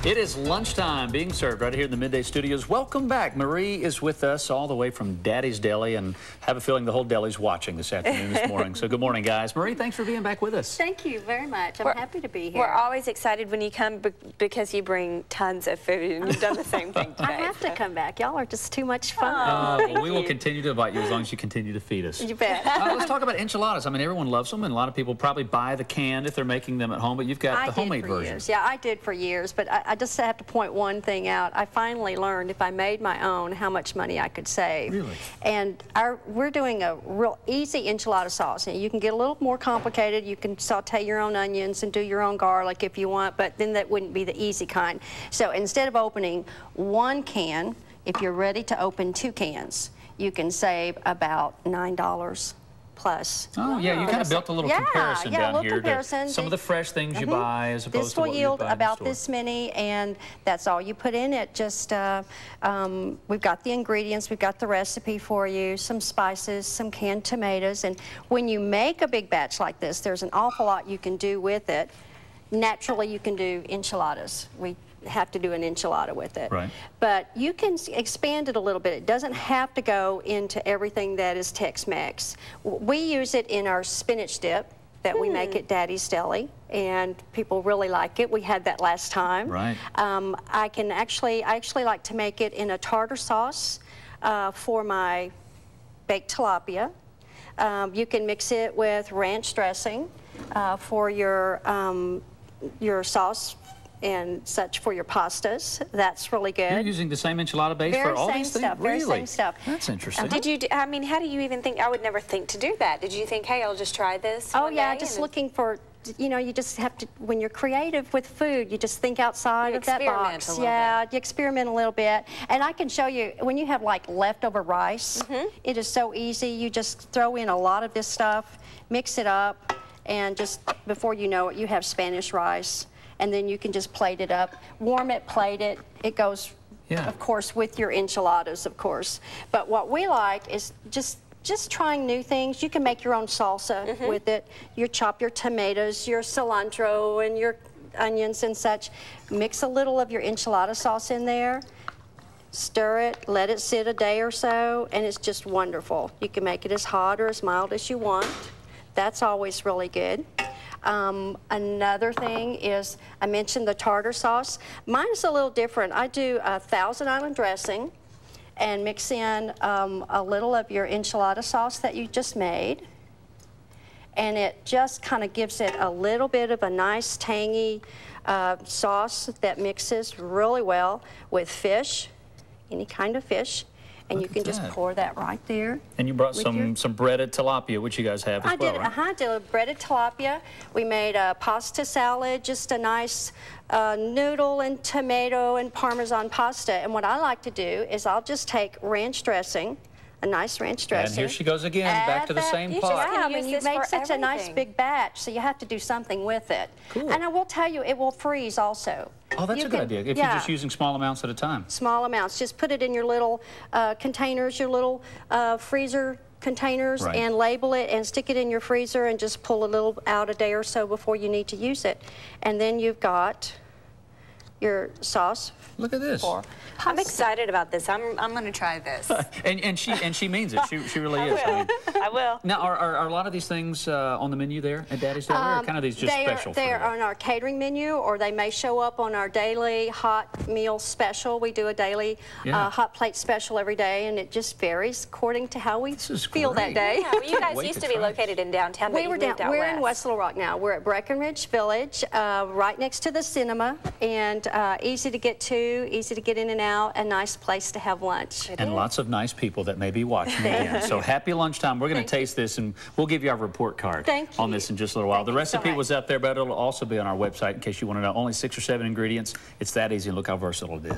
It is lunchtime being served right here in the Midday Studios. Welcome back. Marie is with us all the way from Daddy's Deli, and have a feeling the whole deli's watching this afternoon, this morning. So good morning, guys. Marie, thanks for being back with us. Thank you very much. I'm happy to be here. We're always excited when you come because you bring tons of food, and you've done the same thing today. I have to come back. Y'all are just too much fun. Well, we will continue to invite you as long as you continue to feed us. You bet. Let's talk about enchiladas. I mean, everyone loves them, and a lot of people probably buy the canned if they're making them at home, but you've got the homemade version. Yeah, I did for years, but I just have to point one thing out. I finally learned if I made my own how much money I could save. Really? And we're doing a real easy enchilada sauce. And you can get a little more complicated. You can saute your own onions and do your own garlic if you want, but then that wouldn't be the easy kind. So instead of opening one can, if you're ready to open 2 cans, you can save about $9 plus. Oh, yeah, you kind of built a little comparison down here to some of the fresh things you buy as opposed to what you buy in the store. This will yield about this many, and that's all you put in it. Just, we've got the ingredients, we've got the recipe for you, some spices, some canned tomatoes, and when you make a big batch like this, there's an awful lot you can do with it. Naturally, you can do enchiladas. We have to do an enchilada with it. Right. But you can expand it a little bit. It doesn't have to go into everything that is Tex-Mex. We use it in our spinach dip that we make at Daddy's Deli, and people really like it. We had that last time. Right. I actually like to make it in a tartar sauce for my baked tilapia. You can mix it with ranch dressing for your sauce and such for your pastas. That's really good. You're using the same enchilada base for all these things? Very same stuff. That's interesting. Did you, I mean, how do you even think, I would never think to do that. Did you think, hey, I'll just try this one day, just looking for, you know, you just have to, when you're creative with food, you just think outside of that box. Yeah, you experiment a little bit. And I can show you, when you have like leftover rice, it is so easy. You just throw in a lot of this stuff, mix it up, and just before you know it, you have Spanish rice. And then you can just plate it up, warm it, plate it. It goes, of course, with your enchiladas, of course. But what we like is just trying new things. You can make your own salsa with it. You chop your tomatoes, your cilantro, and your onions and such. Mix a little of your enchilada sauce in there. Stir it, let it sit a day or so, and it's just wonderful. You can make it as hot or as mild as you want. That's always really good. Another thing is, I mentioned the tartar sauce. Mine is a little different. I do a Thousand Island dressing and mix in a little of your enchilada sauce that you just made. And it just kind of gives it a little bit of a nice tangy sauce that mixes really well with fish, any kind of fish. And you can just pour that right there. And you brought some breaded tilapia, which you guys have as well, right? I did a breaded tilapia. We made a pasta salad, just a nice noodle and tomato and Parmesan pasta. And what I like to do is I'll just take ranch dressing, a nice ranch dressing. And here she goes again, back to the same pot. Yeah, I mean, you make such a nice big batch, so you have to do something with it. Cool. And I will tell you, it will freeze also. Oh, that's a good idea, if you're just using small amounts at a time. Small amounts. Just put it in your little containers, your little freezer containers, and label it and stick it in your freezer and just pull a little out a day or so before you need to use it. And then you've got your sauce. Look at this. I'm excited about this. I'm going to try this. and she means it. She really is. I will. Now, are a lot of these things on the menu there at Daddy's Deli, or kind of these just special? They're on our catering menu, or they may show up on our daily hot meal special. We do a daily hot plate special every day, and it just varies according to how we feel that day. Yeah, well, you guys used to be located in downtown, but we're in West Little Rock now. We're at Breckenridge Village, right next to the cinema, and easy to get to, easy to get in and out, a nice place to have lunch. And lots of nice people that may be watching again. So happy lunchtime. We're going to taste this, and we'll give you our report card on this in just a little while. The recipe was up there, but it'll also be on our website in case you want to know. Only 6 or 7 ingredients. It's that easy, and look how versatile it is.